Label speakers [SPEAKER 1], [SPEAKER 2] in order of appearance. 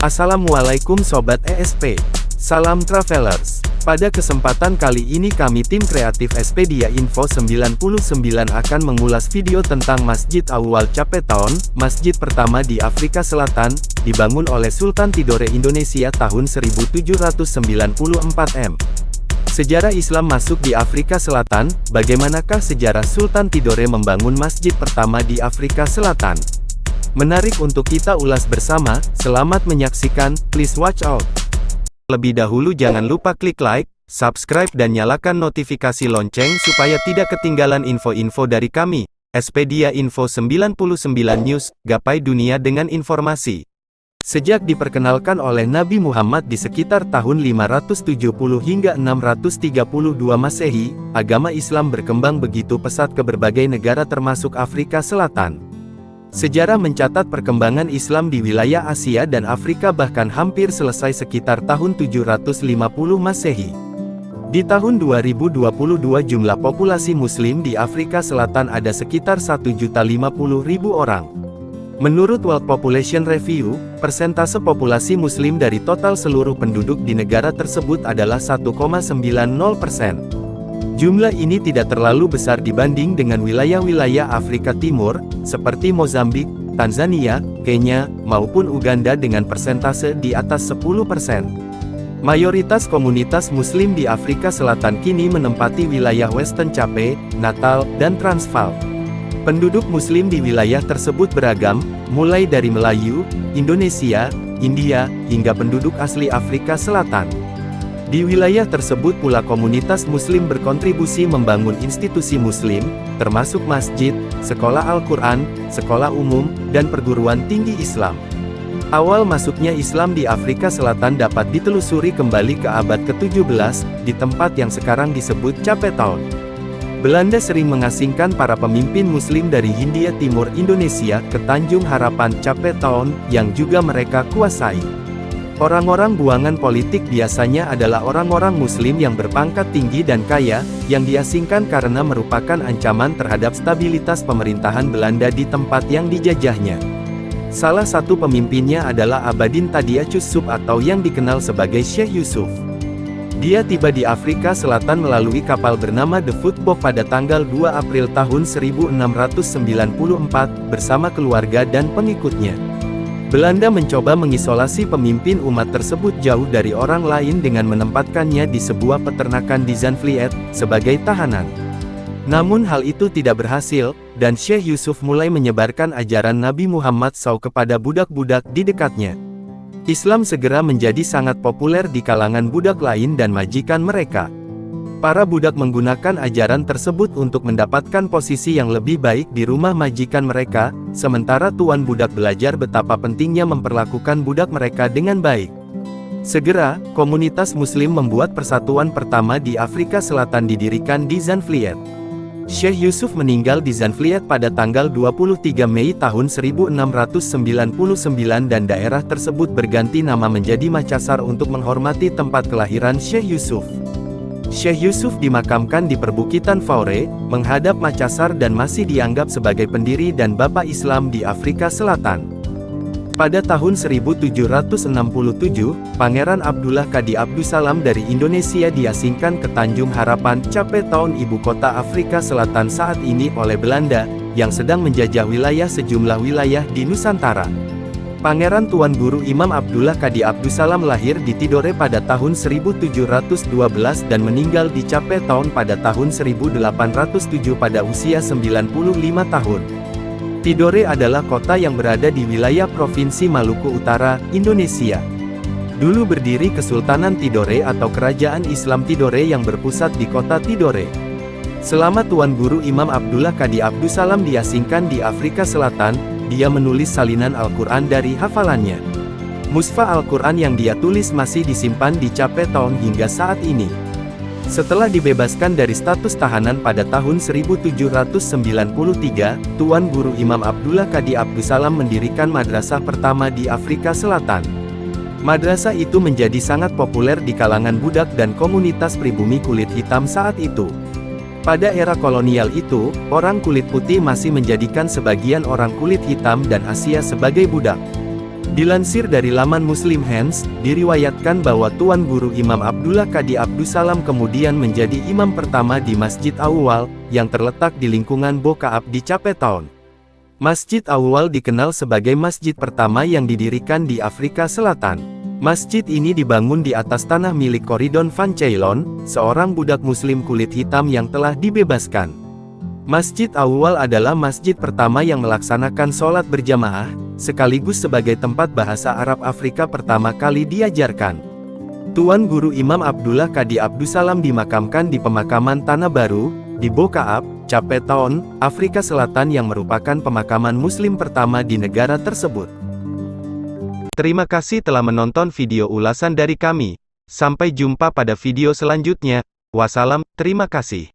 [SPEAKER 1] Assalamualaikum Sobat ESP. Salam Travelers. Pada kesempatan kali ini kami tim kreatif Expedia Info 99 akan mengulas video tentang Masjid Awwal Cape Town, masjid pertama di Afrika Selatan, dibangun oleh Sultan Tidore Indonesia tahun 1794 m. Sejarah Islam masuk di Afrika Selatan, bagaimanakah sejarah Sultan Tidore membangun masjid pertama di Afrika Selatan? Menarik untuk kita ulas bersama, selamat menyaksikan, please watch out. Lebih dahulu jangan lupa klik like, subscribe dan nyalakan notifikasi lonceng supaya tidak ketinggalan info-info dari kami. Expedia Info 99 News, gapai dunia dengan informasi. Sejak diperkenalkan oleh Nabi Muhammad di sekitar tahun 570 hingga 632 Masehi, agama Islam berkembang begitu pesat ke berbagai negara termasuk Afrika Selatan. Sejarah mencatat perkembangan Islam di wilayah Asia dan Afrika bahkan hampir selesai sekitar tahun 750 Masehi. Di tahun 2022 jumlah populasi Muslim di Afrika Selatan ada sekitar 1.050.000 orang. Menurut World Population Review, persentase populasi Muslim dari total seluruh penduduk di negara tersebut adalah 1,90%. Jumlah ini tidak terlalu besar dibanding dengan wilayah-wilayah Afrika Timur, seperti Mozambik, Tanzania, Kenya, maupun Uganda dengan persentase di atas 10%. Mayoritas komunitas Muslim di Afrika Selatan kini menempati wilayah Western Cape, Natal, dan Transvaal. Penduduk Muslim di wilayah tersebut beragam, mulai dari Melayu, Indonesia, India, hingga penduduk asli Afrika Selatan. Di wilayah tersebut pula komunitas Muslim berkontribusi membangun institusi Muslim, termasuk masjid, sekolah Al-Quran, sekolah umum, dan perguruan tinggi Islam. Awal masuknya Islam di Afrika Selatan dapat ditelusuri kembali ke abad ke-17, di tempat yang sekarang disebut Cape Town. Belanda sering mengasingkan para pemimpin Muslim dari Hindia Timur Indonesia ke Tanjung Harapan Cape Town, yang juga mereka kuasai. Orang-orang buangan politik biasanya adalah orang-orang Muslim yang berpangkat tinggi dan kaya, yang diasingkan karena merupakan ancaman terhadap stabilitas pemerintahan Belanda di tempat yang dijajahnya. Salah satu pemimpinnya adalah Abadin Tadia Cusub atau yang dikenal sebagai Syekh Yusuf. Dia tiba di Afrika Selatan melalui kapal bernama The Footboat pada tanggal 2 April tahun 1694, bersama keluarga dan pengikutnya. Belanda mencoba mengisolasi pemimpin umat tersebut jauh dari orang lain dengan menempatkannya di sebuah peternakan di Zandvliet, sebagai tahanan. Namun hal itu tidak berhasil, dan Syekh Yusuf mulai menyebarkan ajaran Nabi Muhammad SAW kepada budak-budak di dekatnya. Islam segera menjadi sangat populer di kalangan budak lain dan majikan mereka. Para budak menggunakan ajaran tersebut untuk mendapatkan posisi yang lebih baik di rumah majikan mereka, sementara tuan budak belajar betapa pentingnya memperlakukan budak mereka dengan baik. Segera, komunitas Muslim membuat persatuan pertama di Afrika Selatan didirikan di Zandvliet. Syekh Yusuf meninggal di Zandvliet pada tanggal 23 Mei tahun 1699 dan daerah tersebut berganti nama menjadi Makassar untuk menghormati tempat kelahiran Syekh Yusuf. Syekh Yusuf dimakamkan di perbukitan Faure, menghadap Makassar dan masih dianggap sebagai pendiri dan bapak Islam di Afrika Selatan. Pada tahun 1767, Pangeran Abdullah Kadi Abdussalam dari Indonesia diasingkan ke Tanjung Harapan, Cape Town, ibu kota Afrika Selatan saat ini oleh Belanda, yang sedang menjajah wilayah sejumlah wilayah di Nusantara. Pangeran Tuan Guru Imam Abdullah Kadi Abdussalam lahir di Tidore pada tahun 1712 dan meninggal di Cape Town pada tahun 1807 pada usia 95 tahun. Tidore adalah kota yang berada di wilayah Provinsi Maluku Utara, Indonesia. Dulu berdiri Kesultanan Tidore atau Kerajaan Islam Tidore yang berpusat di kota Tidore. Selama Tuan Guru Imam Abdullah Kadi Abdussalam diasingkan di Afrika Selatan, dia menulis salinan Al-Quran dari hafalannya. Mushaf Al-Quran yang dia tulis masih disimpan di Cape Town hingga saat ini. Setelah dibebaskan dari status tahanan pada tahun 1793, Tuan Guru Imam Abdullah Kadi Abdussalam mendirikan madrasah pertama di Afrika Selatan. Madrasah itu menjadi sangat populer di kalangan budak dan komunitas pribumi kulit hitam saat itu. Pada era kolonial itu, orang kulit putih masih menjadikan sebagian orang kulit hitam dan Asia sebagai budak. Dilansir dari laman Muslim Hands, diriwayatkan bahwa Tuan Guru Imam Abdullah Qadi Abdussalam kemudian menjadi imam pertama di Masjid Awwal, yang terletak di lingkungan Bokaab di Cape Town. Masjid Awwal dikenal sebagai masjid pertama yang didirikan di Afrika Selatan. Masjid ini dibangun di atas tanah milik Corridon Van Ceylon, seorang budak muslim kulit hitam yang telah dibebaskan. Masjid Awwal adalah masjid pertama yang melaksanakan sholat berjamaah, sekaligus sebagai tempat bahasa Arab Afrika pertama kali diajarkan. Tuan Guru Imam Abdullah Qadi Abdussalam dimakamkan di pemakaman Tanah Baru, di Bokaab, Cape Town, Afrika Selatan yang merupakan pemakaman muslim pertama di negara tersebut. Terima kasih telah menonton video ulasan dari kami. Sampai jumpa pada video selanjutnya. Wassalam, terima kasih.